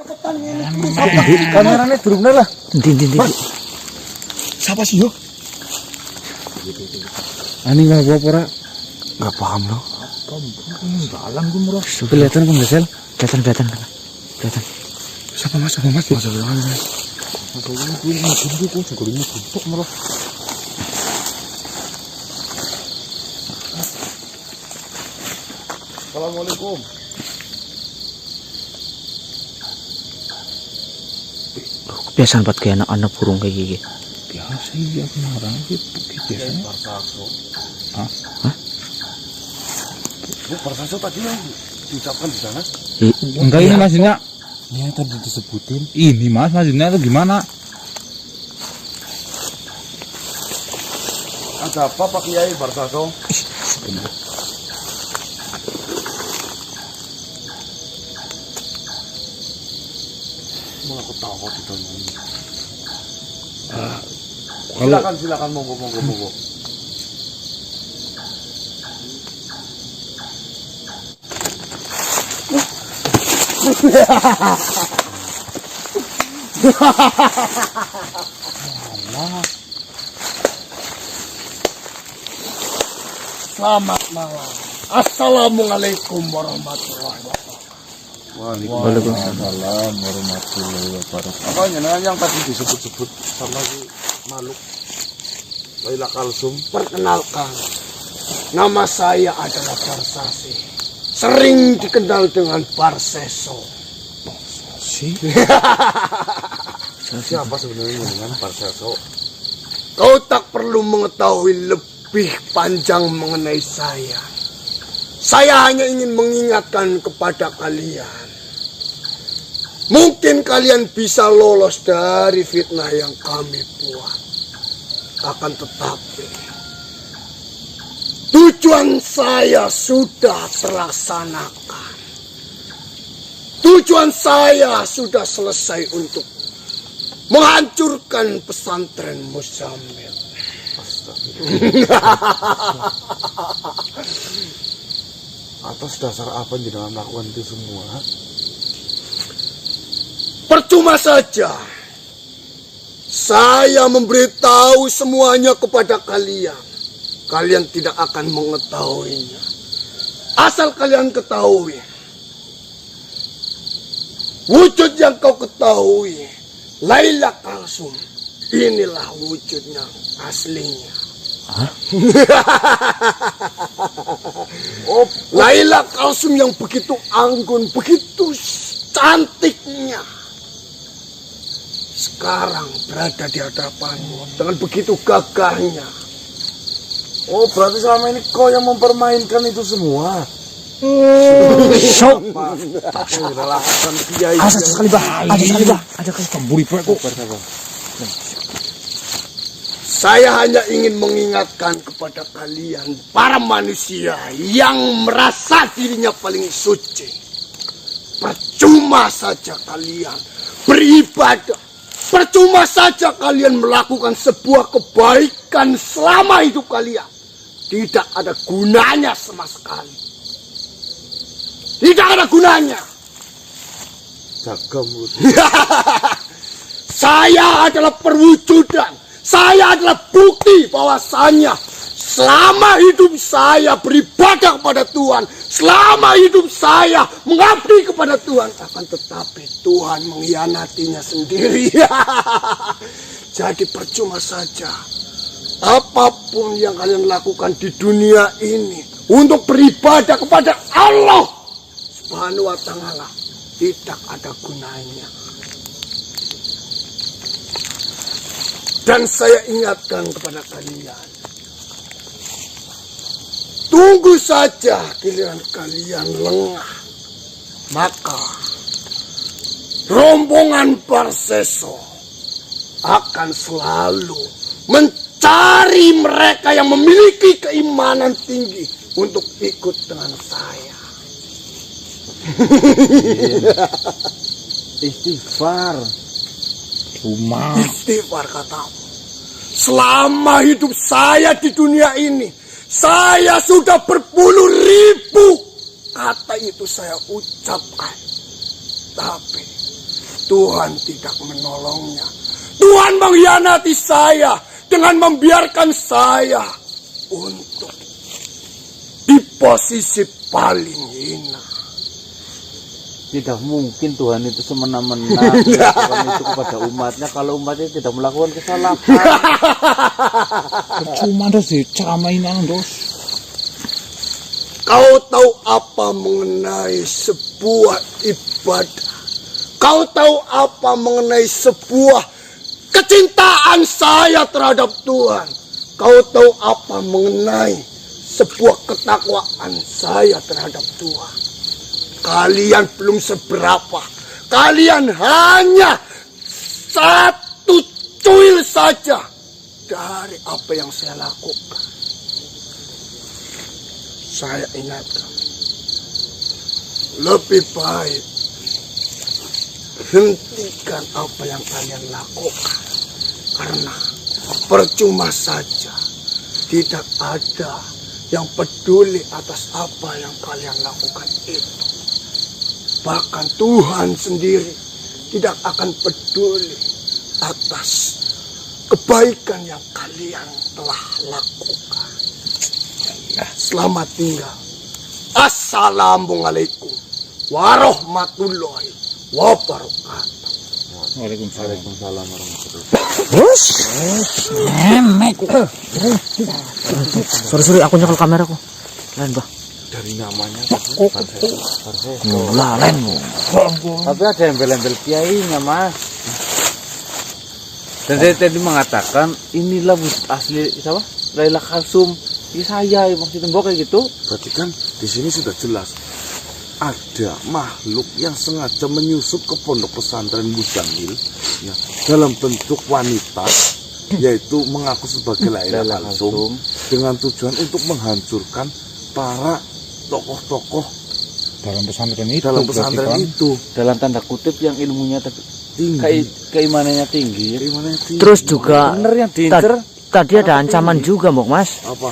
Kameranya durung lah. Ndi. Siapa sih yo? Ani nggak gua pura. Nggak paham lo. Dalam gua murah. Kelihatan kan Sel? Kelihatan. Siapa mas? Assalamualaikum. Kebiasaan buat kayak anak-anak burung kayak gini. Biasa iya orang gitu biasanya. Parsaso. Hah? Parsaso tadi yang diucapkan di sana? Enggak, ini maksudnya. Ini yang tadi disebutin. Ini mas, maksudnya itu gimana? Ada apa Pak Kiai Parsaso? Aku tahu itu. Silakan monggo. Selamat malam. Assalamualaikum warahmatullahi wabarakatuh. Waalaikumsalam warahmatullahi wabarakatuh. Apa yang tadi disebut-sebut sama si makhluk Laila Kalsum? Perkenalkan, nama saya adalah Parsasi. Sering dikenal dengan Parseso. Siapa sebenarnya dengan Parseso? Kau tak perlu mengetahui lebih panjang mengenai saya. Saya hanya ingin mengingatkan kepada kalian. Mungkin kalian bisa lolos dari fitnah yang kami buat. Akan tetapi, tujuan saya sudah terlaksanakan. Tujuan saya sudah selesai untuk menghancurkan pesantren Muzammil. Atas dasar apa yang dalam melakukan itu semua? Percuma saja saya memberitahu semuanya kepada kalian. Kalian tidak akan mengetahuinya. Asal kalian ketahui, wujud yang kau ketahui, Laila Kalsum, inilah wujudnya aslinya. Laila Kalsum yang begitu anggun, begitu cantiknya, sekarang berada di hadapanmu dengan begitu gagahnya. Oh, berarti selama ini kau yang mempermainkan itu semua. Relakan kiai. Ada sekali bah. Ada kali Kemburi kok. Saya hanya ingin mengingatkan kepada kalian, para manusia yang merasa dirinya paling suci. Percuma saja kalian beribadah. Percuma saja kalian melakukan sebuah kebaikan selama hidup kalian. Tidak ada gunanya sama sekali. Tidak ada gunanya. Jaga mulut. Saya adalah perwujudan. Saya adalah bukti bahwasannya selama hidup saya beribadah kepada Tuhan, selama hidup saya mengabdi kepada Tuhan, akan tetapi Tuhan mengkhianatinya sendiri. Jadi percuma saja. Apapun yang kalian lakukan di dunia ini untuk beribadah kepada Allah Subhanahu wa Ta'ala tidak ada gunanya. Dan saya ingatkan kepada kalian, tunggu saja giliran kalian lengah, maka rombongan Parseso akan selalu mencari mereka yang memiliki keimanan tinggi untuk ikut dengan saya. Istighfar. Istighfar katamu. Selama hidup saya di dunia ini, saya sudah berpuluh ribu kata itu saya ucapkan. Tapi Tuhan tidak menolongnya. Tuhan mengkhianati saya dengan membiarkan saya untuk di posisi paling hina. Tidak mungkin Tuhan itu semena-mena melakukan itu kepada umatnya kalau umatnya tidak melakukan kesalahan. Cuma dos diceramain dos. Kau tahu apa mengenai sebuah ibadah? Kau tahu apa mengenai sebuah kecintaan saya terhadap Tuhan? Kau tahu apa mengenai sebuah ketakwaan saya terhadap Tuhan? Kalian belum seberapa. Kalian hanya satu cuil saja dari apa yang saya lakukan. Saya ingatkan, lebih baik hentikan apa yang kalian lakukan. Karena percuma saja, tidak ada yang peduli atas apa yang kalian lakukan itu. Bahkan Tuhan sendiri tidak akan peduli atas kebaikan yang kalian telah lakukan. Selamat tinggal. Assalamualaikum warahmatullahi wabarakatuh. Waalaikumsalam warahmatullahi wabarakatuh. Sorry, aku nyekel kameraku. Lain, Bah. Dari namanya Lain. tapi ada embel-embel kiainya, Mas. Dan dia tadi mengatakan inilah asli siapa? Laila Kalsum. Ya saya maksudnya mbok kayak gitu. Berarti kan di sini sudah jelas ada makhluk yang sengaja menyusup ke pondok pesantren Muzamil ya, dalam bentuk wanita, yaitu mengaku sebagai Laila Kalsum dengan tujuan untuk menghancurkan para tokoh-tokoh Dalam pesantren itu. dalam pesantren itu. Dalam tanda kutip yang ilmunya Tinggi. keimanannya tinggi. Gimana tinggi? Terus juga Bener yang diincer. tadi ada ancaman juga, Mbok Mas. Apa?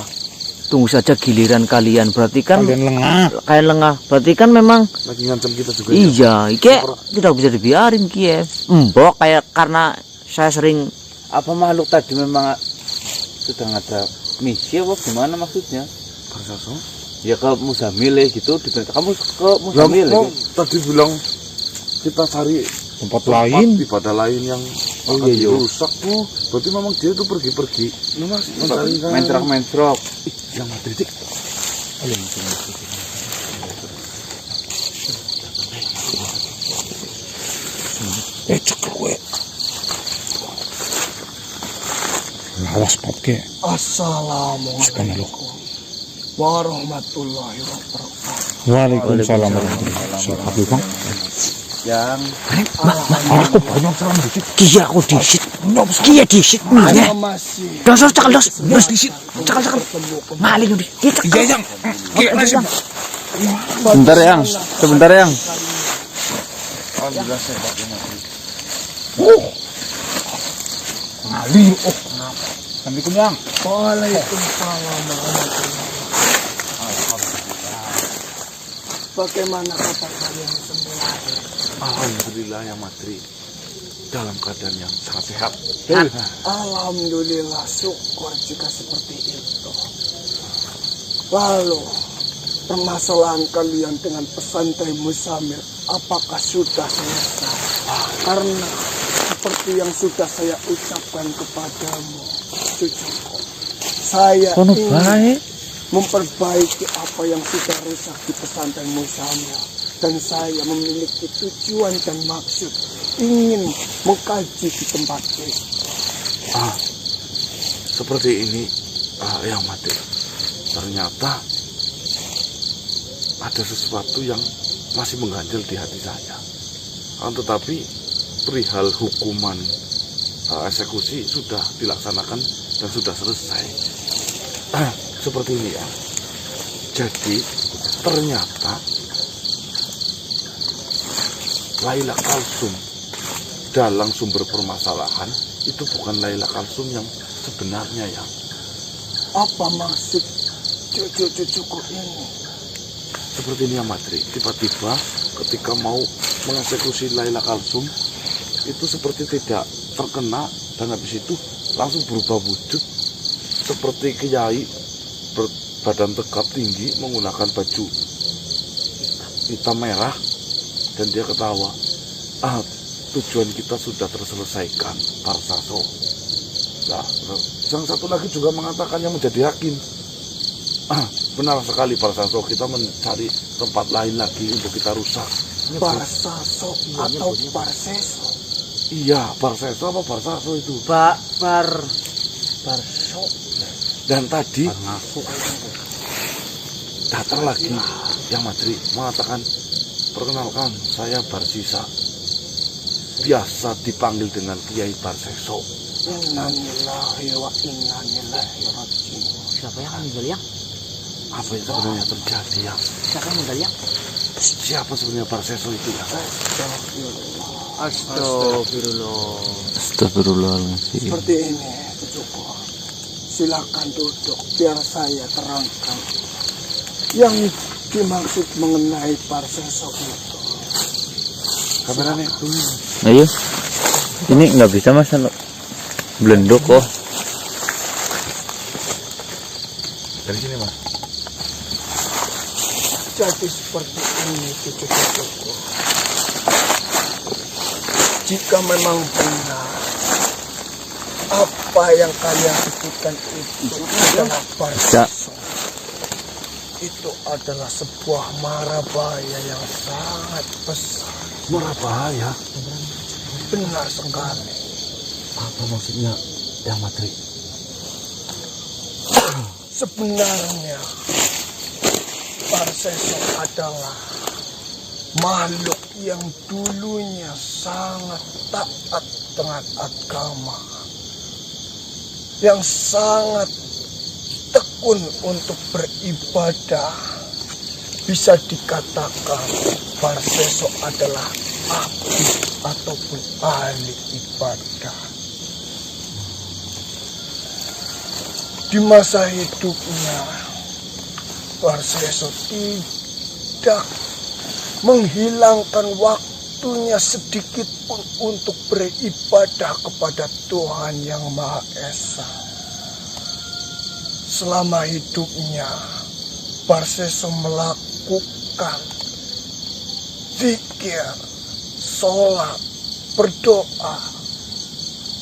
Tunggu saja giliran kalian. Berarti kan kalian lengah. Berarti kan memang Lagi ngancam kita juga. Ya? iya, iki tidak bisa dibiarin Kiev. Mbok kayak karena saya sering Apa makhluk tadi memang sedang ada misi apa gimana maksudnya? Persaso? Ya ke Muzamil gitu, diperintah kamu ke Muzamil. Tadi bilang kita cari Tempat lain. ibadah lain yang akan iya. dirusak. Berarti memang dia itu pergi-pergi. Mencari Mentrok. yang Madrid. Cek gue. Lawas pakai. Assalamualaikum warahmatullahi wabarakatuh. Waalaikumsalam warahmatullahi wabarakatuh. Yang aku banyak terang dikit. Kia aku disit. Kia disit. Saya masih Dos cakal dos disit. Cakal. Maling udah. Iya, Yang. Kia masih. sebentar yang. Maling. Assalamualaikum yang. Waalaikumsalam warahmatullahi wabarakatuh. Bagaimana kabar kalian semua? Alhamdulillah ya Madrid. Dalam keadaan yang sangat sehat. Alhamdulillah, syukur jika seperti itu. Lalu, permasalahan kalian dengan pesantren Muzamil, apakah sudah selesai? Karena seperti yang sudah saya ucapkan kepadamu, cucuku, saya ingin memperbaiki apa yang sudah rusak di pesantren Muzamil. Dan saya memiliki tujuan dan maksud ingin mengkaji di tempat itu. Seperti ini yang mati. Ternyata ada sesuatu yang masih mengganjal di hati saya. Tetapi perihal hukuman eksekusi sudah dilaksanakan dan sudah selesai. Seperti ini ya. Jadi ternyata Laila Kalsum dalam sumber permasalahan itu bukan Laila Kalsum yang sebenarnya ya. Apa maksud cucu-cucuku ini? Seperti ini ya Madri, tiba-tiba ketika mau mengeksekusi Laila Kalsum, itu seperti tidak terkena, dan habis itu langsung berubah wujud seperti kiai berbadan tegap tinggi menggunakan baju hitam merah, dan dia ketawa. Tujuan kita sudah terselesaikan, Parsaso. Nah, yang satu lagi juga mengatakan yang menjadi yakin. Benar sekali Parsaso, kita mencari tempat lain lagi untuk kita rusak. Parsaso atau Parseso? Iya, Parseso apa Parsaso itu? Parso. Dan tadi datang lagi yang Madri mengatakan, perkenalkan saya Barsisa, biasa dipanggil dengan Kiai Parseso. Innalillahi wa inna ilaihi raji'un. Siapa yang meninggal yang? Apa yang sebenarnya terjadi ya? Siapa yang meninggal yang? Siapa sebenarnya Parseso itu ya? Astagfirullahaladzim. Seperti ini, cukup. Silakan duduk, biar saya terangkan yang dimaksud mengenai Parseso itu. Kameranya itu. Ayo. Ini nggak bisa mas, blendok kok. Dari sini mas. Jadi seperti ini, cucu-cucuku. Jika memang benar apa yang kalian sebutkan itu adalah Parseso, itu adalah sebuah mara bahaya yang sangat besar. Mara bahaya? Benar sekali. Apa maksudnya yang Madri? Sebenarnya Parseso adalah makhluk yang dulunya sangat taat dengan agama, yang sangat tekun untuk beribadah. Bisa dikatakan Parseso adalah abdi ataupun ahli ibadah. Di masa hidupnya, Parseso tidak menghilangkan waktunya sedikit pun untuk beribadah kepada Tuhan Yang Maha Esa. Selama hidupnya, Parseso melakukan zikir, sholat, berdoa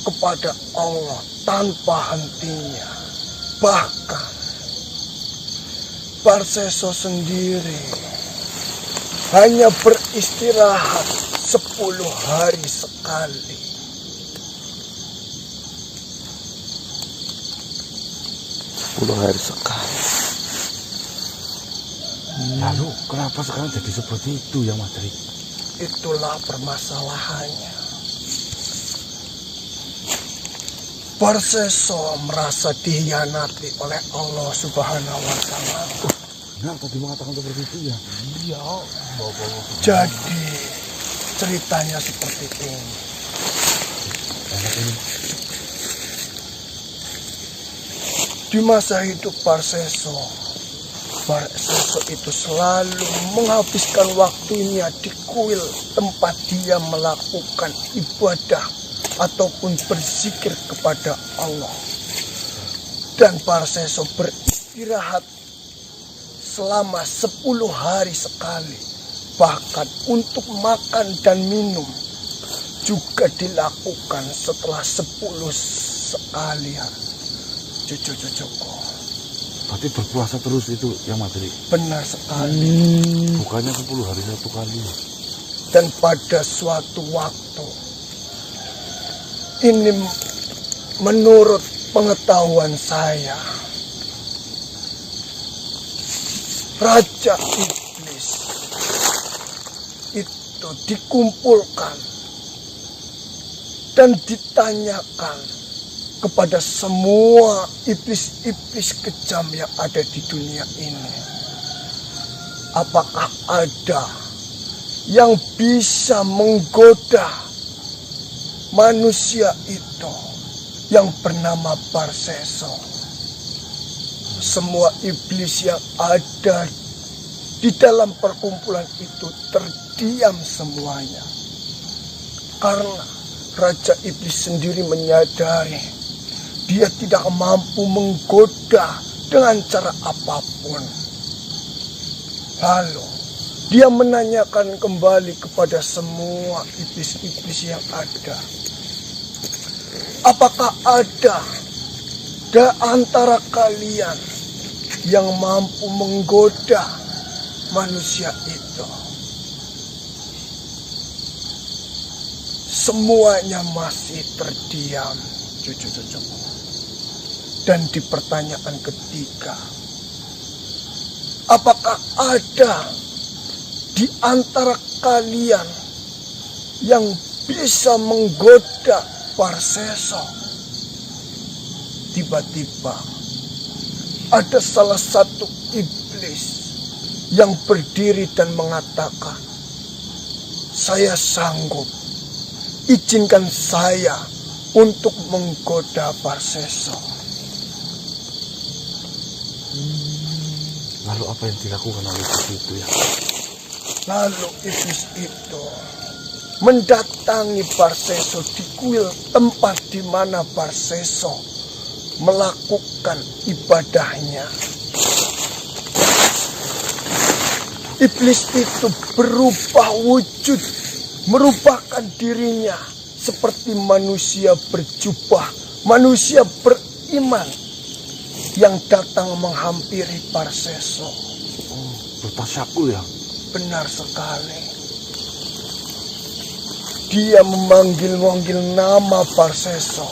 kepada Allah tanpa hentinya. Bahkan Parseso sendiri hanya beristirahat 10 hari sekali. Lalu kenapa sekarang jadi seperti itu ya Madri? Itulah permasalahannya. Parseso merasa dihianati oleh Allah Subhanahu wa Ta'ala. Benar tadi mengatakan seperti itu ya? Iya. Jadi ceritanya seperti ini. Di masa hidup Parseso itu selalu menghabiskan waktunya di kuil tempat dia melakukan ibadah ataupun berzikir kepada Allah. Dan Parseso beristirahat selama 10 hari sekali. Bahkan untuk makan dan minum juga dilakukan setelah 10 sekali. Cucu-cucuku, Berarti berpuasa terus itu ya Madri? benar sekali. Bukannya 10 hari 1 kali. Dan pada suatu waktu, ini menurut pengetahuan saya, Raja Iblis itu dikumpulkan dan ditanyakan kepada semua iblis-iblis kejam yang ada di dunia ini. Apakah ada yang bisa menggoda manusia itu yang bernama Parseso? Semua iblis yang ada di dalam perkumpulan itu terdiam semuanya. Karena Raja Iblis sendiri menyadari dia tidak mampu menggoda dengan cara apapun. Lalu dia menanyakan kembali kepada semua iblis-iblis yang ada. Apakah ada di antara kalian yang mampu menggoda manusia itu? Semuanya masih terdiam, cucu-cucuku. Dan di pertanyaan ketiga, apakah ada di antara kalian yang bisa menggoda Parseso? Tiba-tiba ada salah satu iblis yang berdiri dan mengatakan, saya sanggup, izinkan saya untuk menggoda Parseso. Lalu apa yang dilakukan oleh iblis itu ya? Lalu iblis itu mendatangi Parseso di kuil tempat di mana Parseso melakukan ibadahnya. Iblis itu berubah wujud, merupakan dirinya seperti manusia berjubah, manusia beriman yang datang menghampiri Parseso. Oh, bertasyaku ya? Benar sekali. Dia memanggil-manggil nama Parseso,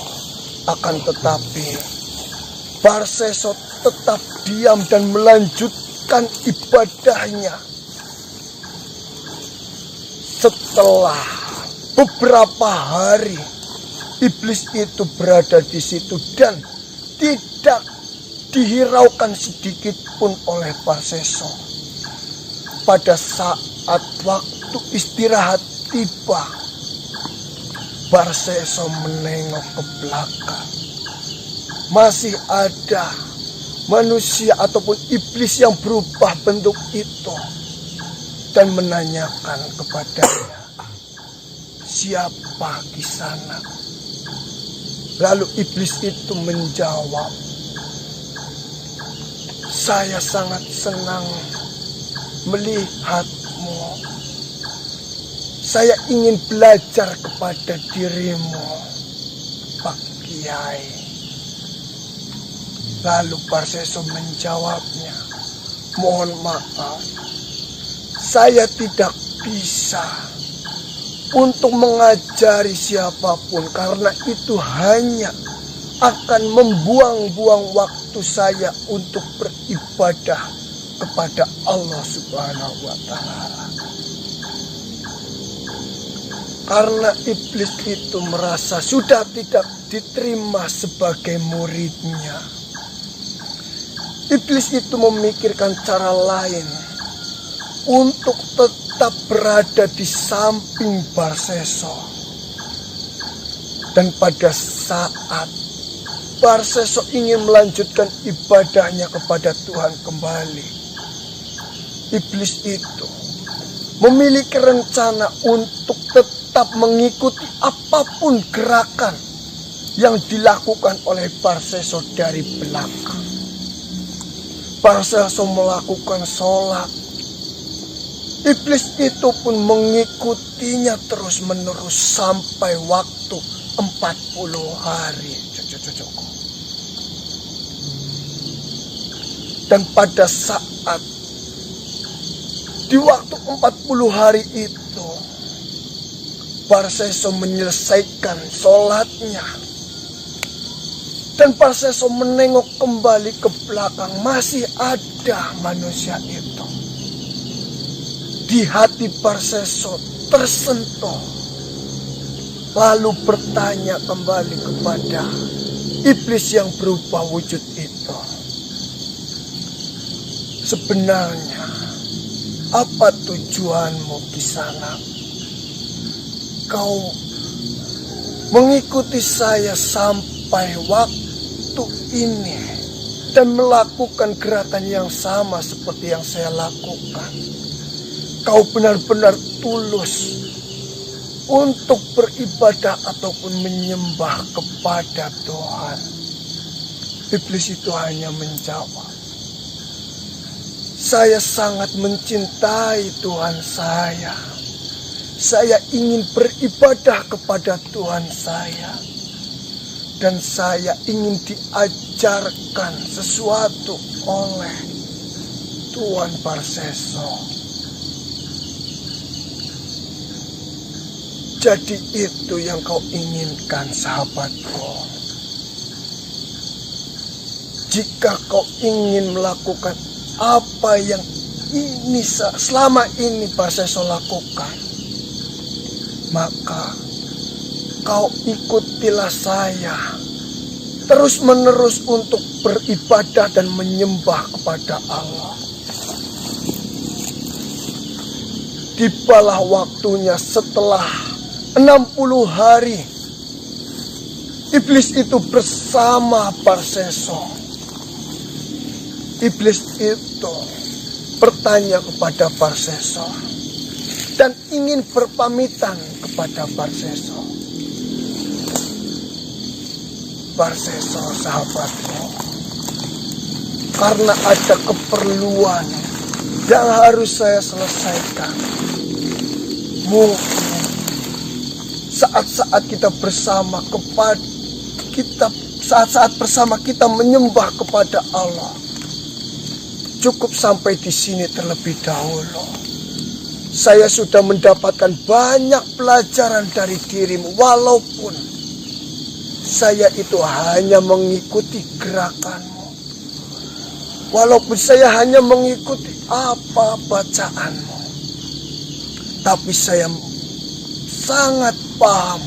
akan tetapi Parseso tetap diam dan melanjutkan ibadahnya. Setelah beberapa hari, iblis itu berada di situ dan tidak dihiraukan sedikit pun oleh Parseso. Pada saat waktu istirahat tiba, Parseso menengok ke belakang. Masih ada manusia ataupun iblis yang berubah bentuk itu dan menanyakan kepadanya, siapa di sana? Lalu iblis itu menjawab, saya sangat senang melihatmu. Saya ingin belajar kepada dirimu, Pak Kiai. Lalu Parseso menjawabnya, mohon maaf, saya tidak bisa untuk mengajari siapapun karena itu hanya akan membuang-buang waktu saya untuk beribadah kepada Allah Subhanahu wa Ta'ala. Karena iblis itu merasa sudah tidak diterima sebagai muridnya, iblis itu memikirkan cara lain untuk tetap berada di samping Parseso. Dan pada saat Parseso ingin melanjutkan ibadahnya kepada Tuhan kembali, iblis itu memiliki rencana untuk tetap mengikuti apapun gerakan yang dilakukan oleh Parseso dari belakang. Parseso melakukan sholat, iblis itu pun mengikutinya terus-menerus sampai waktu 40 hari. Cucu-cucuku. Dan pada saat di waktu 40 hari itu, Parseso menyelesaikan sholatnya. Dan Parseso menengok kembali ke belakang, masih ada manusia itu. Di hati Parseso tersentuh, lalu bertanya kembali kepada iblis yang berubah wujud itu, sebenarnya apa tujuanmu di sana? Kau mengikuti saya sampai waktu ini dan melakukan gerakan yang sama seperti yang saya lakukan. Kau benar-benar tulus untuk beribadah ataupun menyembah kepada Tuhan. Iblis itu hanya menjawab, saya sangat mencintai Tuhan saya. Saya ingin beribadah kepada Tuhan saya. Dan saya ingin diajarkan sesuatu oleh Tuan Barseso. Jadi itu yang kau inginkan, sahabatku. Jika kau ingin melakukan apa yang selama ini Barseso lakukan, maka kau ikutilah saya terus menerus untuk beribadah dan menyembah kepada Allah. Tibalah waktunya setelah 60 hari iblis itu bersama Barseso. Iblis itu bertanya kepada Barseso dan ingin berpamitan kepada Barseso. Barseso, sahabatku, karena ada keperluan yang harus saya selesaikan. Mungkin saat-saat kita bersama saat-saat bersama kita menyembah kepada Allah, cukup sampai di sini terlebih dahulu. Saya sudah mendapatkan banyak pelajaran dari dirimu, walaupun saya itu hanya mengikuti gerakanmu. Walaupun saya hanya mengikuti apa bacaanmu. Tapi saya sangat paham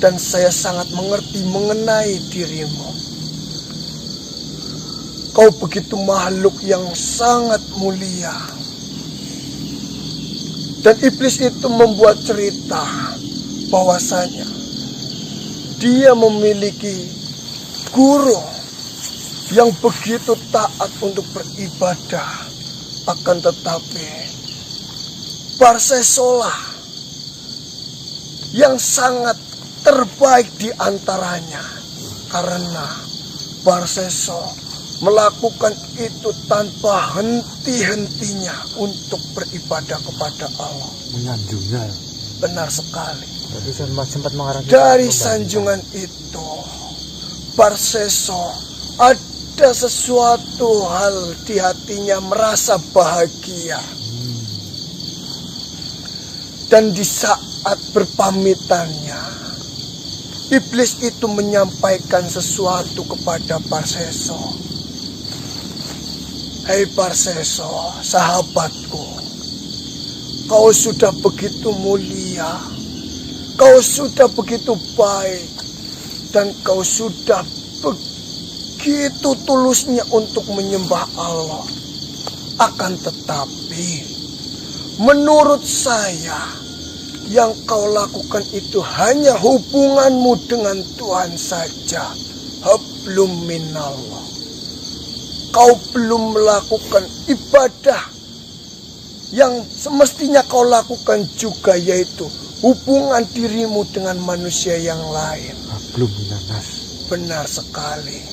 dan saya sangat mengerti mengenai dirimu. Kau begitu makhluk yang sangat mulia. Dan iblis itu membuat cerita bahwasanya dia memiliki guru yang begitu taat untuk beribadah. Akan tetapi Barseso lah yang sangat terbaik di antaranya, karena Barseso melakukan itu tanpa henti-hentinya untuk beribadah kepada Allah. Menyanjungnya. Benar sekali. Sempat mengarahkan Dari sanjungan itu, Barseso ada sesuatu hal di hatinya merasa bahagia. Dan di saat berpamitannya, iblis itu menyampaikan sesuatu kepada Barseso. Hei Barseso, sahabatku, kau sudah begitu mulia. Kau sudah begitu baik dan kau sudah begitu tulusnya untuk menyembah Allah. Akan tetapi, menurut saya, yang kau lakukan itu hanya hubunganmu dengan Tuhan saja. Hablum minallah. Kau belum melakukan ibadah yang semestinya kau lakukan juga, yaitu hubungan dirimu dengan manusia yang lain. Belum minanas. Benar sekali.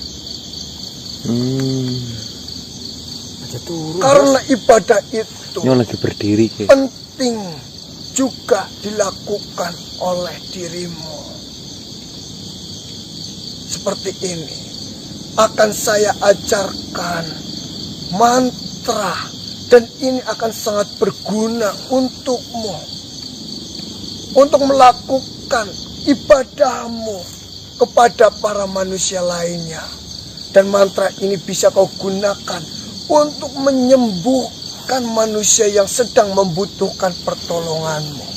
Turun, karena ibadah itu lagi berdiri, penting juga dilakukan oleh dirimu. Seperti ini akan saya ajarkan mantra, dan ini akan sangat berguna untukmu untuk melakukan ibadahmu kepada para manusia lainnya. Dan mantra ini bisa kau gunakan untuk menyembuhkan manusia yang sedang membutuhkan pertolonganmu.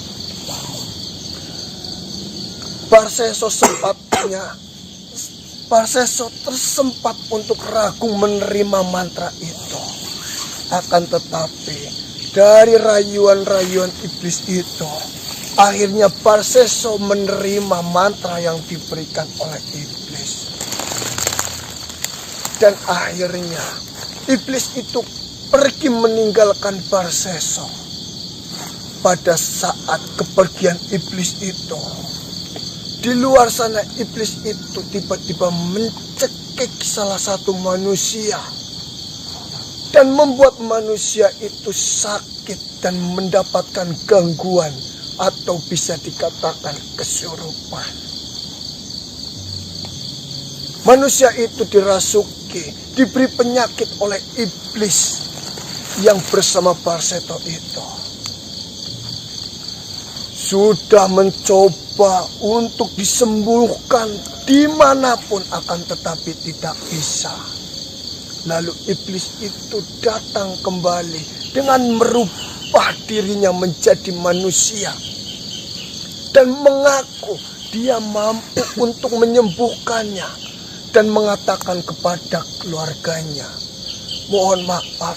Barseso tersempat untuk ragu menerima mantra itu. Akan tetapi dari rayuan-rayuan iblis itu, akhirnya Barseso menerima mantra yang diberikan oleh iblis. Dan akhirnya iblis itu pergi meninggalkan Barseso. pada saat kepergian iblis itu, di luar sana iblis itu tiba-tiba mencekik salah satu manusia dan membuat manusia itu sakit dan mendapatkan gangguan atau bisa dikatakan kesurupan. Manusia itu dirasuki, diberi penyakit oleh iblis yang bersama Barseto itu. Sudah mencoba untuk disembuhkan dimanapun, akan tetapi tidak bisa. Lalu iblis itu datang kembali dengan merubah dirinya menjadi manusia dan mengaku dia mampu untuk menyembuhkannya dan mengatakan kepada keluarganya, mohon maaf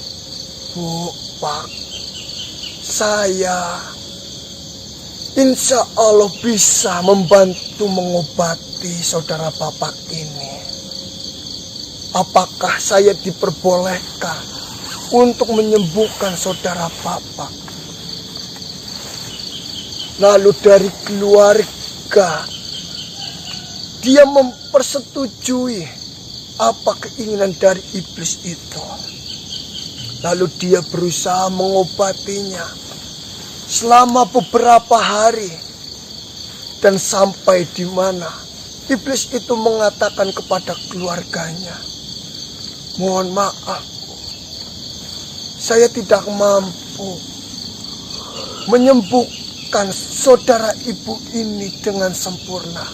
Bu, Pak, saya insya Allah bisa membantu mengobati saudara Bapak ini. Apakah saya diperbolehkan untuk menyembuhkan saudara Bapak? Lalu dari keluarga, dia mempersetujui apa keinginan dari iblis itu. Lalu dia berusaha mengobatinya selama beberapa hari. Dan sampai di mana iblis itu mengatakan kepada keluarganya, mohon maaf, saya tidak mampu menyembuhkan saudara ibu ini dengan sempurna.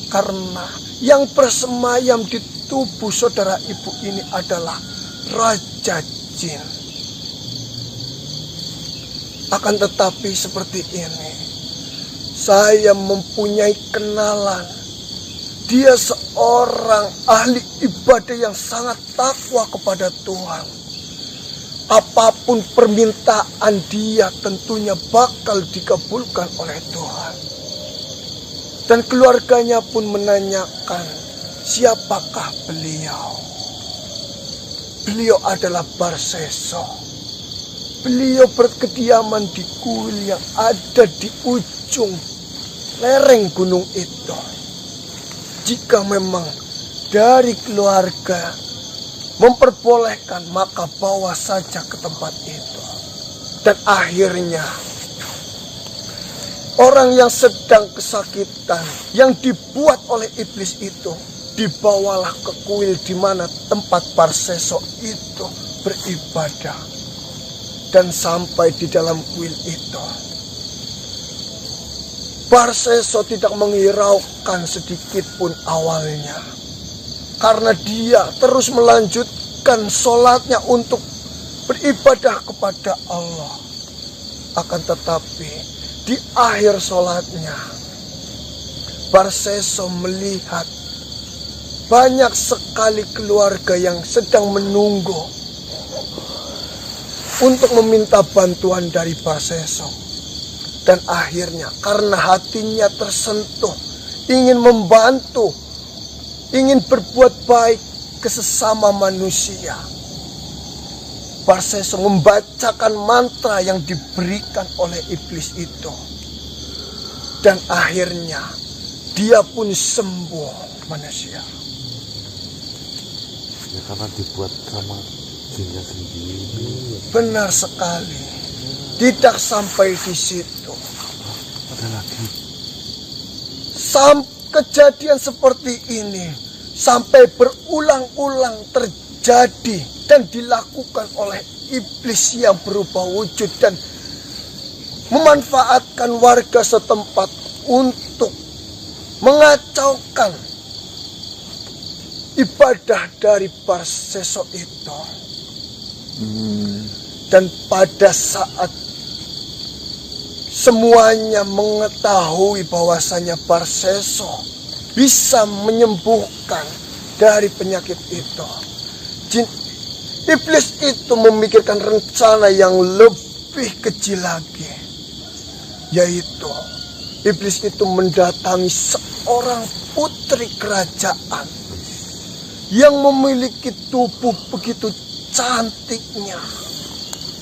Karena yang bersemayam di tubuh saudara ibu ini adalah Raja Jin. Akan tetapi seperti ini, saya mempunyai kenalan. Dia seorang ahli ibadah yang sangat takwa kepada Tuhan. Apapun permintaan dia tentunya bakal dikabulkan oleh Tuhan. Dan keluarganya pun menanyakan, siapakah beliau? Beliau adalah Barseso. Beliau berkediaman di kuil yang ada di ujung lereng gunung itu. Jika memang dari keluarga memperbolehkan, maka bawa saja ke tempat itu. Dan akhirnya orang yang sedang kesakitan yang dibuat oleh iblis itu dibawalah ke kuil di mana tempat Barseso itu beribadah. Dan sampai di dalam kuil itu, Barseso tidak menghiraukan sedikit pun awalnya, karena dia terus melanjutkan sholatnya untuk beribadah kepada Allah. Akan tetapi di akhir sholatnya, Barseso melihat banyak sekali keluarga yang sedang menunggu untuk meminta bantuan dari Barseso. Dan akhirnya karena hatinya tersentuh, ingin membantu, ingin berbuat baik ke sesama manusia, Barseso membacakan mantra yang diberikan oleh iblis itu. Dan akhirnya dia pun sembuh, manusia. Ya karena dibuat sama jinnya sendiri. Benar sekali. Tidak sampai di situ. Ada lagi. Kejadian seperti ini sampai berulang-ulang terjadi dan dilakukan oleh iblis yang berubah wujud dan memanfaatkan warga setempat untuk mengacaukan ibadah dari Barseso itu. Dan pada saat semuanya mengetahui bahwasanya Barseso bisa menyembuhkan dari penyakit itu, iblis itu memikirkan rencana yang lebih kecil lagi, yaitu iblis itu mendatangi seorang putri kerajaan yang memiliki tubuh begitu cantiknya,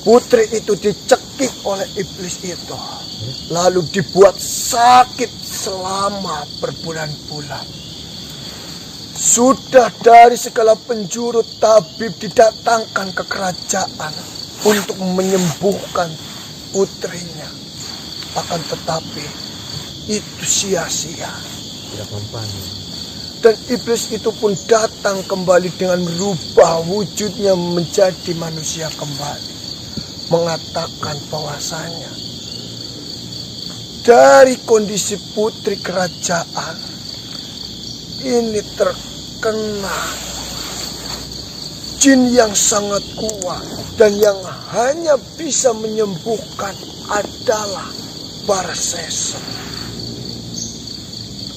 Putri itu dicekik oleh iblis itu, lalu dibuat sakit selama berbulan-bulan. Sudah dari segala penjuru tabib didatangkan ke kerajaan untuk menyembuhkan putrinya. Akan tetapi itu sia-sia. Dan iblis itu pun datang kembali dengan merubah wujudnya menjadi manusia kembali, mengatakan bahwasanya dari kondisi putri kerajaan ini terkena jin yang sangat kuat, dan yang hanya bisa menyembuhkan adalah Barseso.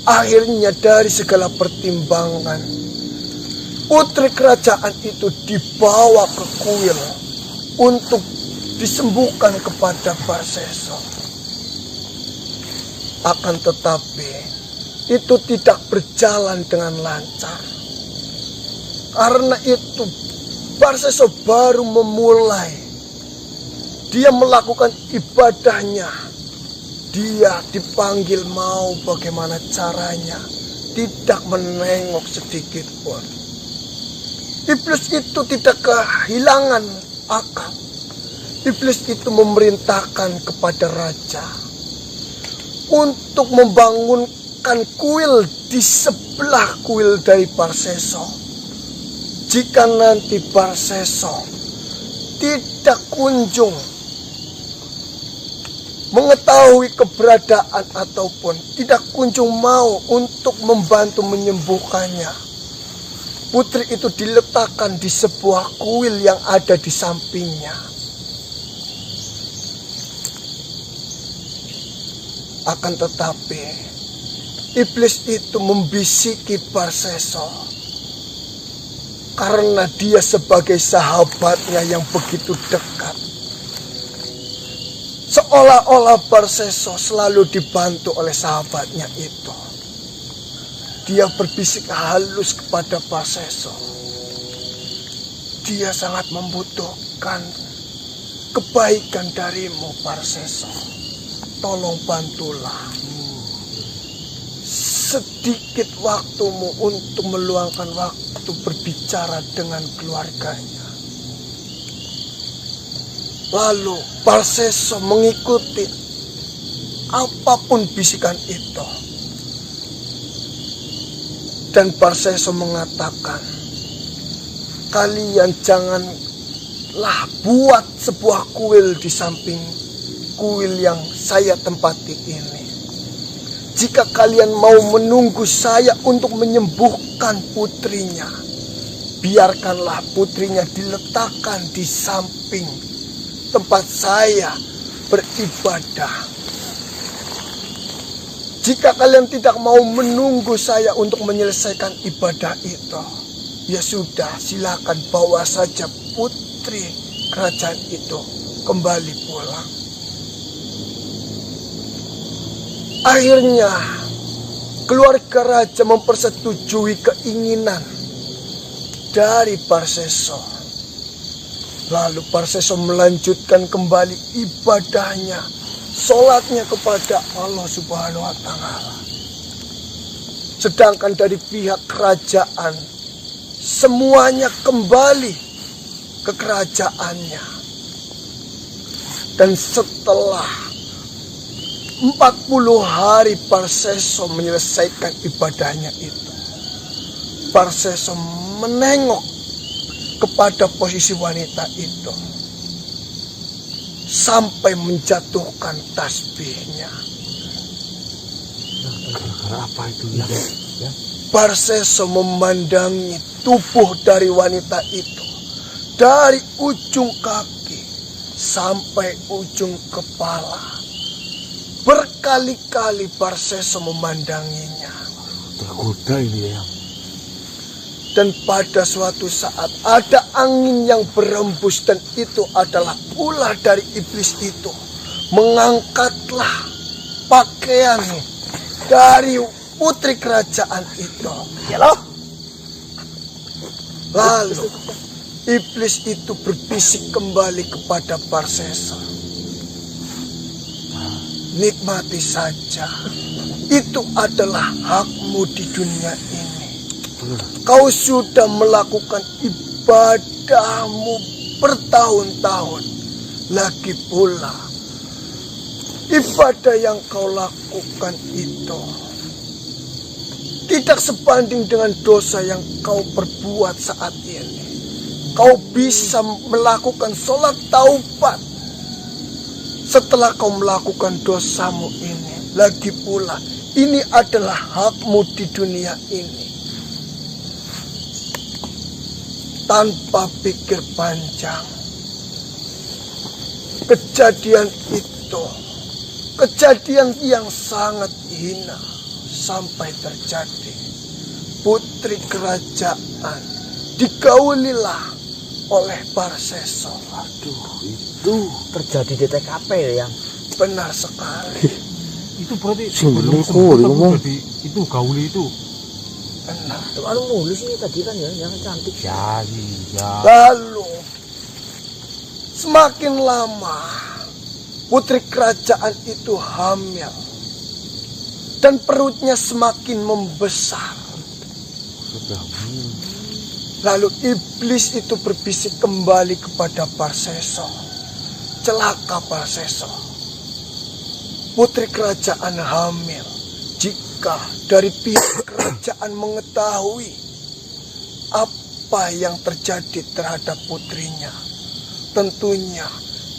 Akhirnya dari segala pertimbangan, putri kerajaan itu dibawa ke kuil untuk disembuhkan kepada Barseso. Akan tetapi itu tidak berjalan dengan lancar. Karena itu Barseso baru memulai. Dia melakukan ibadahnya. Dia dipanggil mau bagaimana caranya, tidak menengok sedikit pun. Iblis itu tidak kehilangan akal. Iblis itu memerintahkan kepada raja untuk membangunkan kuil di sebelah kuil dari Barseso. Jika nanti Barseso tidak kunjung mengetahui keberadaan ataupun tidak kunjung mau untuk membantu menyembuhkannya, putri itu diletakkan di sebuah kuil yang ada di sampingnya. Akan tetapi iblis itu membisiki Barseso karena dia sebagai sahabatnya yang begitu dekat. Seolah-olah Barseso selalu dibantu oleh sahabatnya itu. Dia berbisik halus kepada Barseso. Dia sangat membutuhkan kebaikan darimu, Barseso. Tolong bantulah. Sedikit waktumu untuk meluangkan waktu berbicara dengan keluarganya. Lalu Barseso mengikuti apapun bisikan itu. Dan Barseso mengatakan, kalian janganlah buat sebuah kuil di samping kuil yang saya tempati ini. Jika kalian mau menunggu saya untuk menyembuhkan putrinya, biarkanlah putrinya diletakkan di samping tempat saya beribadah. Jika kalian tidak mau menunggu saya untuk menyelesaikan ibadah itu, ya sudah, silakan bawa saja putri kerajaan itu kembali pulang. Akhirnya keluarga raja mempersetujui keinginan dari Barseso. Lalu Barseso melanjutkan kembali ibadahnya, sholatnya kepada Allah Subhanahu wa Ta'ala. Sedangkan dari pihak kerajaan, semuanya kembali ke kerajaannya. Dan setelah 40 hari Barseso menyelesaikan ibadahnya itu, Barseso menengok kepada posisi wanita itu sampai menjatuhkan tasbihnya. Apa itu ya? Barseso memandangi tubuh dari wanita itu dari ujung kaki sampai ujung kepala. Berkali-kali Barseso memandanginya. Tergoda ini ya. Dan pada suatu saat ada angin yang berembus, dan itu adalah ulah dari iblis itu. Mengangkatlah pakaian dari putri kerajaan itu. Lalu iblis itu berbisik kembali kepada Parsesa. Nikmati saja. Itu adalah hakmu di dunia ini. Kau sudah melakukan ibadahmu bertahun-tahun. Lagi pula, ibadah yang kau lakukan itu tidak sebanding dengan dosa yang kau perbuat saat ini. Kau bisa melakukan sholat taubat setelah kau melakukan dosamu ini. Lagi pula, ini adalah hakmu di dunia ini. Tanpa pikir panjang, kejadian itu, kejadian yang sangat hina sampai terjadi. Putri kerajaan digaulilah oleh Parsesa. Aduh, itu Terjadi di TKP ya, yang Benar sekali. Itu berarti Sebelum sebelum ngomong. jadi itu gauli itu. Benar. tuh anu nulis ini tadi kan ya, yang cantik. Ya iya. Lalu semakin lama putri kerajaan itu hamil dan perutnya semakin membesar. Lalu iblis itu berbisik kembali kepada Parsesa. Celaka Parsesa. Putri kerajaan hamil. Jika dari pihak kerajaan mengetahui apa yang terjadi terhadap putrinya, tentunya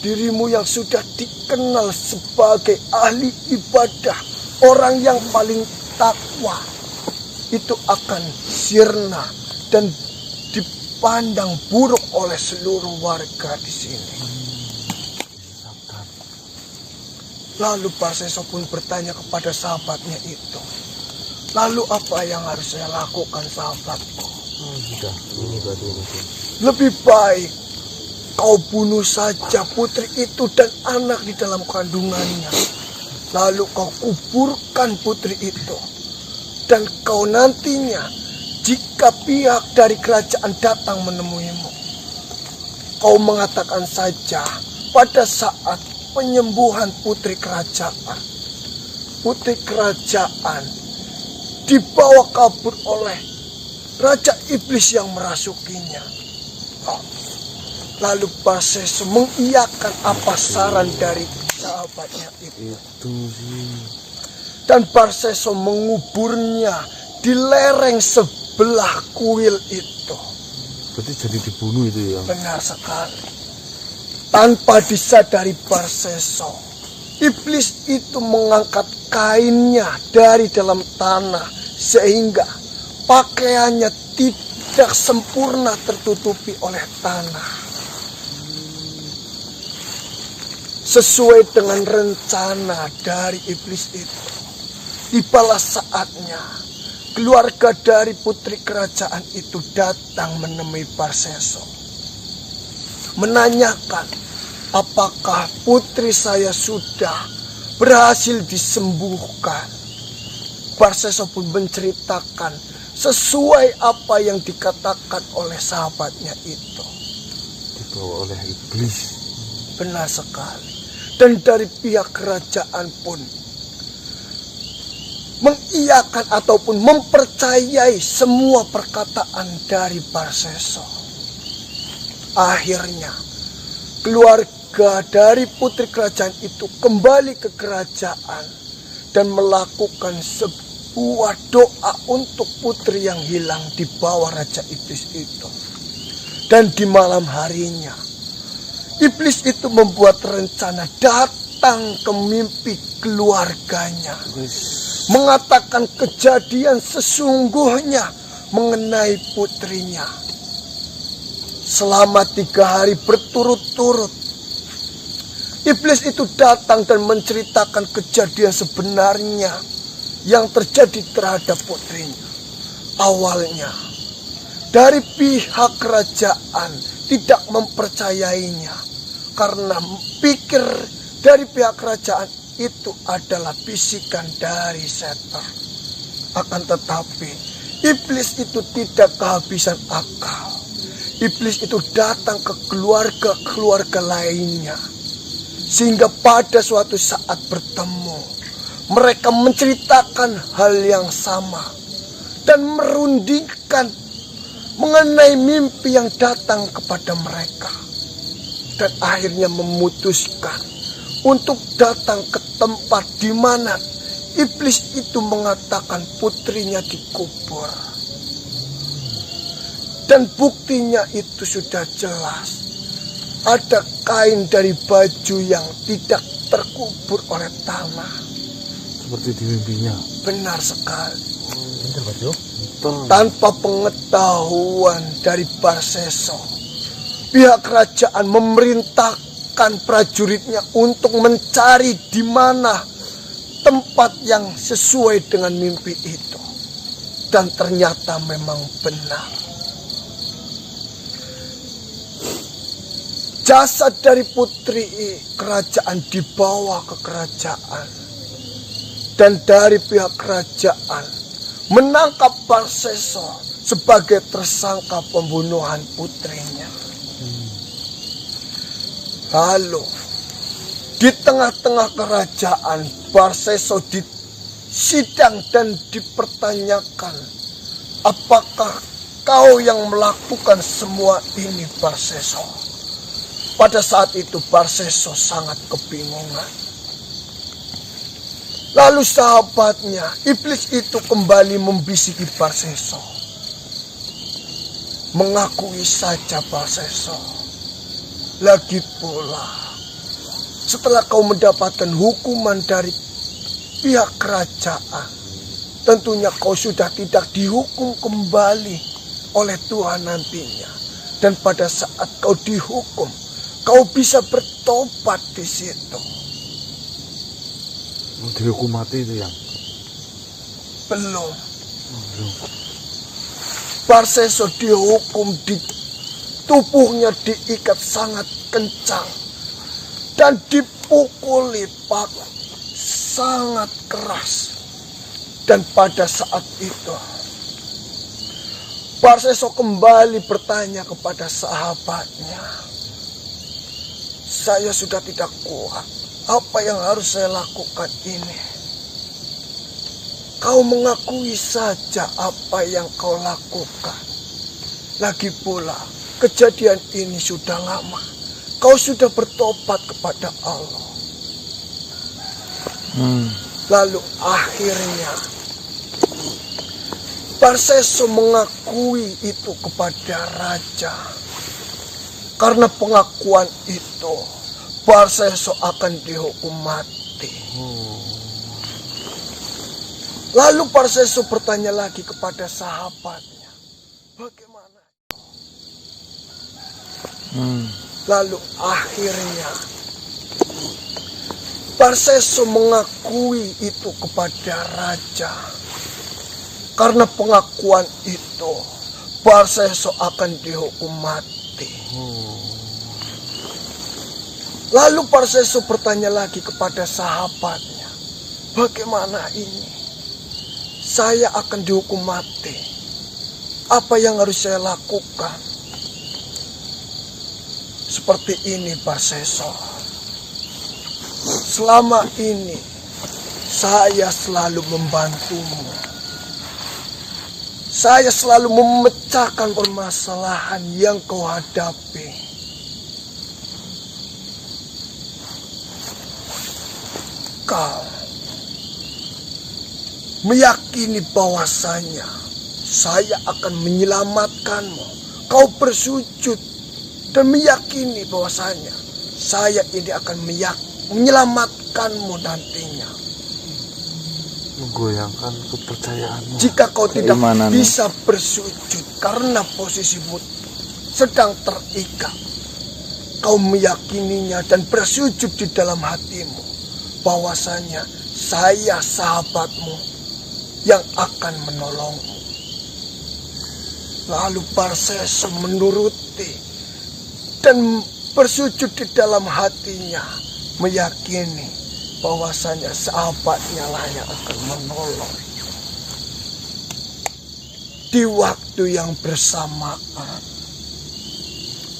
dirimu yang sudah dikenal sebagai ahli ibadah, orang yang paling takwa, itu akan sirna dan dipandang buruk oleh seluruh warga di sini. Lalu Parsesa pun bertanya kepada sahabatnya itu, lalu apa yang harus saya lakukan, sahabatku? Sudah, ini berarti ini. Lebih baik kau bunuh saja putri itu dan anak di dalam kandungannya. Lalu kau kuburkan putri itu. Dan kau nantinya, jika pihak dari kerajaan datang menemuimu, kau mengatakan saja pada saat penyembuhan putri kerajaan. Putri kerajaan dibawa kabur oleh raja iblis yang merasukinya. Lalu Parsesa mengiyakan apa saran dari sahabatnya itu. Dan Parsesa menguburnya di lereng sebelah kuil itu. berarti jadi dibunuh itu ya. Benar sekali. Tanpa disadari Parsesa, iblis itu mengangkat kainnya dari dalam tanah sehingga pakaiannya tidak sempurna tertutupi oleh tanah. Sesuai dengan rencana dari iblis itu, tibalah saatnya keluarga dari putri kerajaan itu datang menemui Parsesa, menanyakan apakah putri saya sudah berhasil disembuhkan. Parsesa pun menceritakan sesuai apa yang dikatakan oleh sahabatnya itu. Dibawa oleh iblis. Benar sekali. Dan dari pihak kerajaan pun mengiyakan ataupun mempercayai semua perkataan dari Parsesa. Akhirnya keluarga dari putri kerajaan itu kembali ke kerajaan dan melakukan sebuah doa untuk putri yang hilang di bawah raja iblis itu. Dan di malam harinya iblis itu membuat rencana datang ke mimpi keluarganya, mengatakan kejadian sesungguhnya mengenai putrinya. Selama 3 hari berturut-turut, iblis itu datang dan menceritakan kejadian sebenarnya yang terjadi terhadap putrinya. Awalnya, dari pihak kerajaan tidak mempercayainya karena pikir dari pihak kerajaan itu adalah bisikan dari setan. Akan tetapi iblis itu tidak kehabisan akal. iblis itu datang ke keluarga-keluarga lainnya. Sehingga pada suatu saat bertemu, mereka menceritakan hal yang sama dan merundingkan mengenai mimpi yang datang kepada mereka. Dan akhirnya memutuskan untuk datang ke tempat di mana iblis itu mengatakan putrinya dikubur. Dan buktinya itu sudah jelas. Ada kain dari baju yang tidak terkubur oleh tanah. Seperti di mimpinya. Benar sekali. Pinter Bas, yo. Tanpa pengetahuan dari Barseso, pihak kerajaan memerintahkan prajuritnya untuk mencari di mana tempat yang sesuai dengan mimpi itu. Dan ternyata memang benar. Jasad dari putri kerajaan dibawa ke kerajaan. Dan dari pihak kerajaan menangkap Barseso sebagai tersangka pembunuhan putrinya. Lalu di tengah-tengah kerajaan Barseso disidang dan dipertanyakan, apakah kau yang melakukan semua ini, Barseso? Pada saat itu Barseso sangat kebingungan. Lalu sahabatnya, iblis itu kembali membisiki Barseso. Mengakui saja Barseso. Lagi pula, setelah kau mendapatkan hukuman dari pihak kerajaan, tentunya kau sudah tidak dihukum kembali oleh Tuhan nantinya. Dan pada saat kau dihukum, kau bisa bertobat di situ. Dihukum mati itu yang? Belum. Barseso dihukum, di tubuhnya diikat sangat kencang dan dipukuli paku sangat keras. Dan pada saat itu Barseso kembali bertanya kepada sahabatnya, saya sudah tidak kuat. Apa yang harus saya lakukan ini? Kau mengakui saja apa yang kau lakukan. Lagi pula, kejadian ini sudah lama. Kau sudah bertobat kepada Allah. Lalu akhirnya Barseso mengakui itu kepada raja. Karena pengakuan itu, Barseso akan dihukum mati. Lalu Barseso bertanya lagi kepada sahabatnya, bagaimana? Lalu akhirnya Barseso mengakui itu kepada raja. Karena pengakuan itu, Barseso akan dihukum mati. Lalu Barseso bertanya lagi kepada sahabatnya, bagaimana ini? Saya akan dihukum mati. Apa yang harus saya lakukan? Seperti ini, Barseso. Selama ini saya selalu membantumu. Saya selalu memecahkan permasalahan yang kau hadapi. Kau meyakini bahwasanya saya akan menyelamatkanmu. Kau bersujud dan meyakini bahwasanya saya ini akan menyelamatkanmu nantinya. Menggoyangkan kepercayaanmu. Jika kau tidak Keimananmu. bisa bersujud karena posisimu sedang terikat, kau meyakininya dan bersujud di dalam hatimu bahwasanya saya sahabatmu yang akan menolongmu. Lalu Barseso menuruti dan bersujud di dalam hatinya, meyakini bahwasanya sahabatnya lah yang akan menolong. Di waktu yang bersamaan,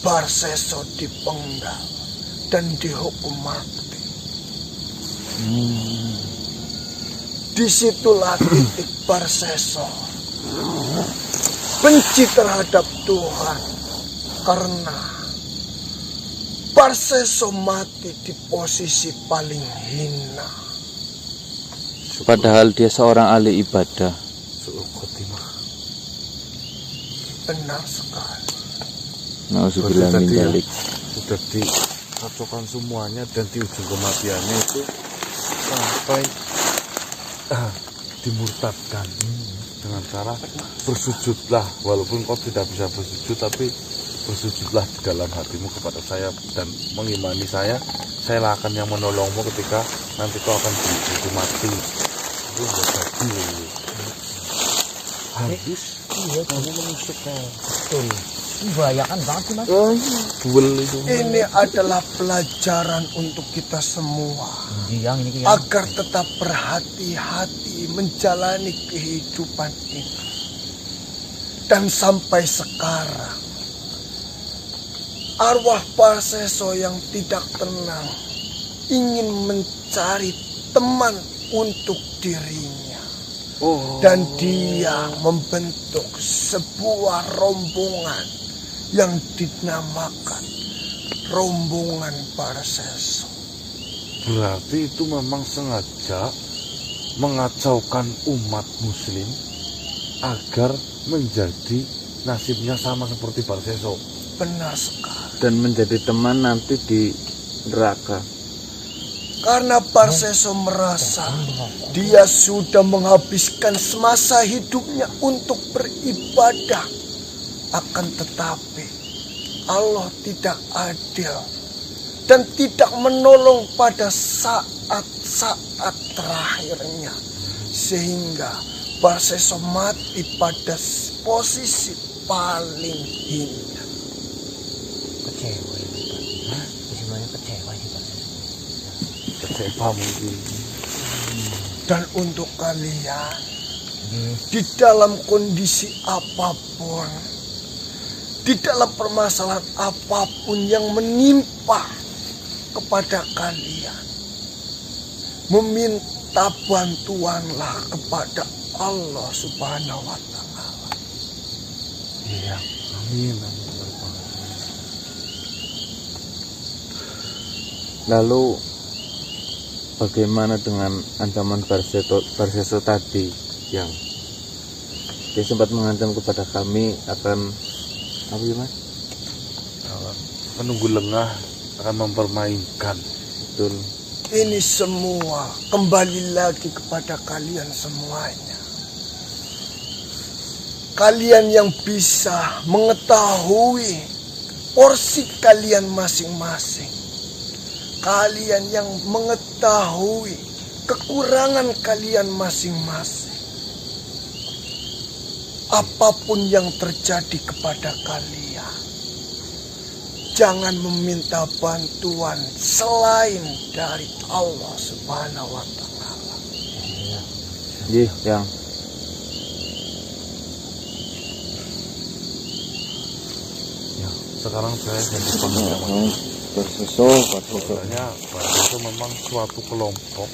Barseso dipenggal dan dihukum mati. Disitulah titik Barseso benci terhadap Tuhan, karena Barseso mati di posisi paling hina. Padahal dia seorang ahli ibadah. Benar sekali. Nauzubillah min dzalik. Sudah dikacaukan semuanya, dan di ujung kematiannya itu sampai dimurtadkan dengan cara bersujudlah, walaupun kau tidak bisa bersujud, tapi bersujudlah di dalam hatimu kepada saya dan mengimani saya lah akan yang menolongmu ketika nanti kau akan dihukum mati. Itu nggak jadi. Habis kamu menusuknya. Betul. Membahayakan banget sih, Mas. Duel itu. Ini adalah pelajaran untuk kita semua, Yang ini agar tetap berhati-hati menjalani kehidupan ini. Dan sampai sekarang, arwah Barseso yang tidak tenang ingin mencari teman untuk dirinya. Dan dia membentuk sebuah rombongan yang dinamakan rombongan Barseso. Berarti itu memang sengaja mengacaukan umat muslim agar menjadi nasibnya sama seperti Barseso. Benar sekali. Dan menjadi teman nanti di neraka. Karena Barseso merasa dia sudah menghabiskan semasa hidupnya untuk beribadah. Akan tetapi Allah tidak adil dan tidak menolong pada saat-saat terakhirnya. Sehingga Barseso mati pada posisi paling hina. kecewa ini, Pak. Semuanya kecewa sih, Pak. Kecewa mungkin. Dan untuk kalian, di dalam kondisi apapun, di dalam permasalahan apapun yang menimpa kepada kalian, meminta bantuanlah kepada Allah Subhanahu wa Ta'ala. Iya, amin. Lalu bagaimana dengan ancaman Barseso tadi yang dia sempat mengancam kepada kami akan apa ya, Mas? Menunggu lengah akan mempermainkan. Betul. Ini semua kembali lagi kepada kalian semuanya. Kalian yang bisa mengetahui porsi kalian masing-masing. Kalian yang mengetahui kekurangan kalian masing-masing. Apapun yang terjadi kepada kalian, jangan meminta bantuan selain dari Allah Subhanahu wa Ta'ala. Iya, yang Ya, sekarang saya jadi paham. Barseso. Sebenarnya Barseso memang suatu kelompok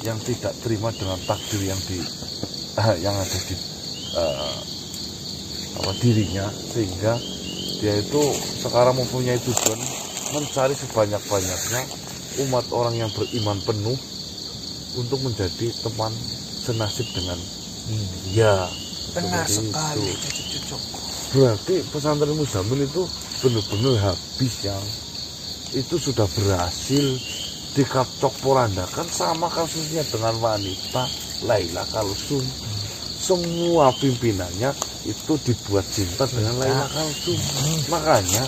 yang tidak terima dengan takdir yang ada di dirinya, sehingga dia itu sekarang mempunyai tujuan mencari sebanyak-banyaknya umat orang yang beriman penuh untuk menjadi teman senasib dengan dia. Benar Seperti sekali, itu. cucu-cucuku. Berarti pesantren Muzamil itu benar-benar habis, yang itu sudah berhasil dikacok porandakan, sama kasusnya dengan wanita Laila Kalsum. Semua pimpinannya itu dibuat cinta dengan Laila Kalsum. Makanya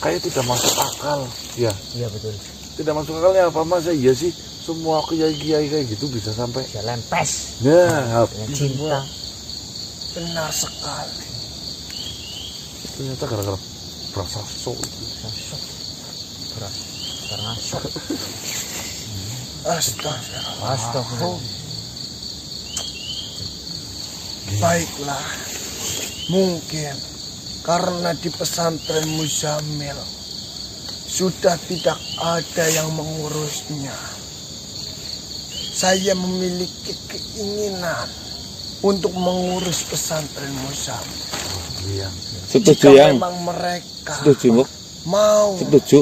kayak tidak masuk akal, ya. Iya betul. Tidak masuk akalnya apa, masa iya sih semua kiai-kiai kayak gitu bisa sampai Jalan pes nah dengan habis cinta. semua. Benar sekali. Ternyata gara-gara berasa sok itu. Sok. Beras. Karena sok. Astagfirullah. Astagfirullah. Baiklah, mungkin Karena di pesantren Muzamil sudah tidak ada yang mengurusnya. Saya memiliki keinginan untuk mengurus pesantren Muzamil. Setuju Jika yang. memang mereka Setuju, Mbok. mau Setuju.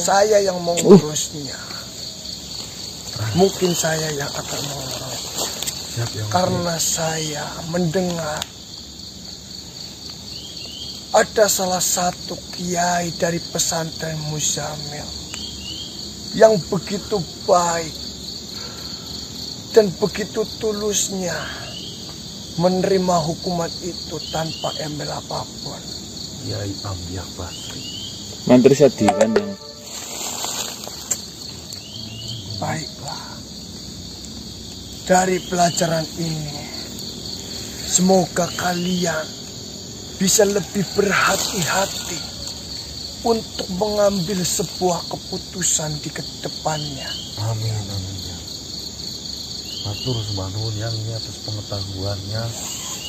saya yang mengurusnya, mungkin saya yang akan mengurus. Karena saya mendengar ada salah satu kiai dari pesantren Muzamil yang begitu baik dan begitu tulusnya menerima hukuman itu tanpa embel apapun. Kiai Ambiah Basri. Mantri Sadiran yang. Baiklah, dari pelajaran ini semoga kalian bisa lebih berhati-hati untuk mengambil sebuah keputusan di kedepannya. Amin, amin ya. Matur sembah nuwun yang ini atas pengetahuannya.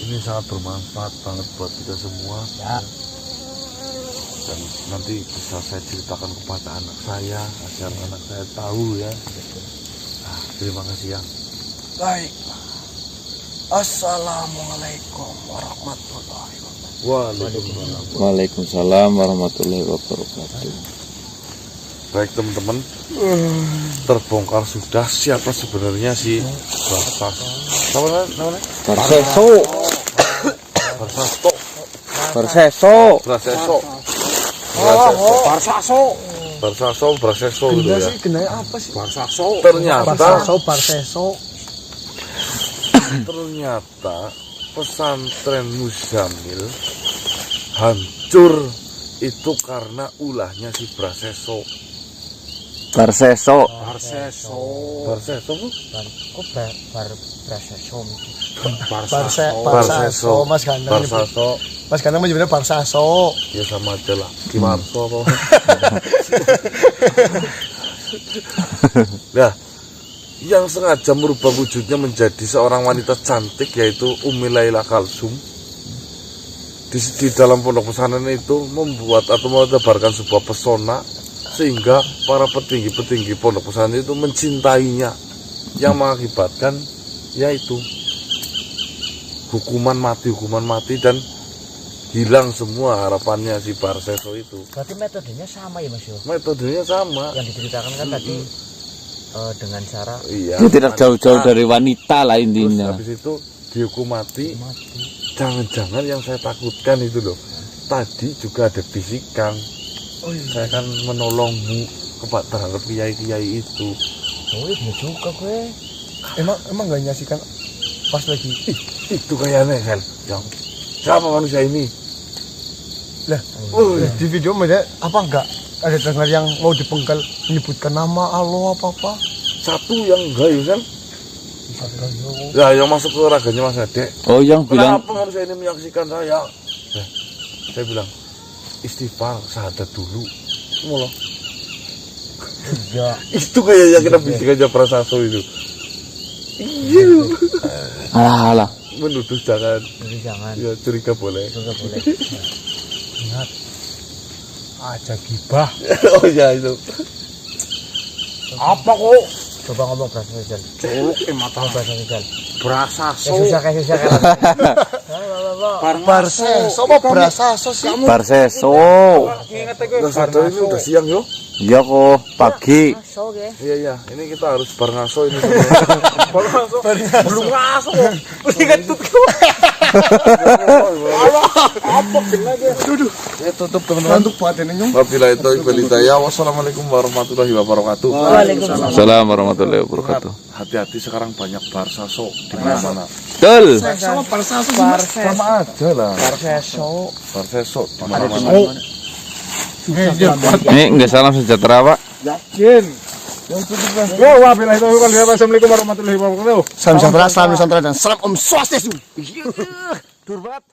Ini sangat bermanfaat banget buat kita semua. Ya. Dan nanti bisa saya ceritakan kepada anak saya agar anak saya tahu ya. Nah, terima kasih yang. Baiklah. Assalamualaikum warahmatullahi wabarakatuh. Waalaikumsalam. Waalaikumsalam warahmatullahi wabarakatuh. Baik teman-teman, terbongkar sudah siapa sebenarnya si Barsas. Namanya? Barseso. Barsasto. Barseso. Braseso. Barsaso, Braseso gitu ya. Genai apa sih? Barsaso. Ternyata pesantren Muzamil hancur itu karena ulahnya si Braseso. Barseso. Barseso Bu? Barsaso, Mas Gandang. Barsaso. Mas Gandang menyebutnya Barsaso. Ya sama aja lah. Kimarso apa? Nah, yang sengaja merubah wujudnya menjadi seorang wanita cantik yaitu Umi Laila Kalsum. Di dalam pondok pesantren itu membuat atau menebarkan sebuah pesona sehingga para petinggi-petinggi pondok pesantren itu mencintainya, yang mengakibatkan yaitu hukuman mati dan hilang semua harapannya si Barseso itu. Berarti metodenya sama ya Mas Yo? Metodenya sama. Yang diceritakan kan tadi dengan cara Iya. Dia tidak jauh-jauh dari wanita lah Terus intinya. habis itu dihukum mati. Jangan-jangan yang saya takutkan itu loh. Tadi juga ada bisikan. Saya kan menolongmu terhadap kiai-kiai itu. oh iya juga gue. Emang gak nyaksikan pas lagi Itu kayaknya kan. Yang siapa manusia ini? lah di video ada apa enggak ada dengar yang mau dipenggal menyebutkan nama Allah apa Satu yang enggak ya kan? Ya yang masuk ke raganya Mas Adek. Oh, yang bilang Kenapa manusia ini menyaksikan saya? Saya bilang istighfar syahadat dulu. Mula. Ya. Itu kayaknya kita bisikan aja Prasaso itu. Iya. alah. Menuduh jangan. Jadi jangan Ya curiga boleh. juga boleh. Ingat aja gibah. Oh ya itu. Apa kok? Coba ngomong bahasa Indonesia. Colok mata Bahasa Indonesia. Brasaso. Kayak susah kan. Barseso apa Barsaso sih Barseso. Ingat aja Udah sadar ini udah siang yo. Iya kok pagi. Aso ge. Iya. Ini kita harus bar ngaso ini. Belum ngaso. Ingat tuh. Ya tutup teman-teman. untuk badan nyung Wabillahi taufiq wal hidayah. Wassalamualaikum warahmatullahi wabarakatuh. Waalaikumsalam. Assalamualaikum warahmatullahi wabarakatuh. Hati-hati sekarang banyak Barsaso di mana-mana. Betul. sama Barsaso sih Mas Sama aja lah. Barseso. Barseso di mana-mana. Ini enggak salam sejahtera, Pak. Wabillahi taufiq wal hidayah. Wassalamualaikum warahmatullahi wabarakatuh. salam sejahtera salam nusantara dan salam om swastiastu Durbat.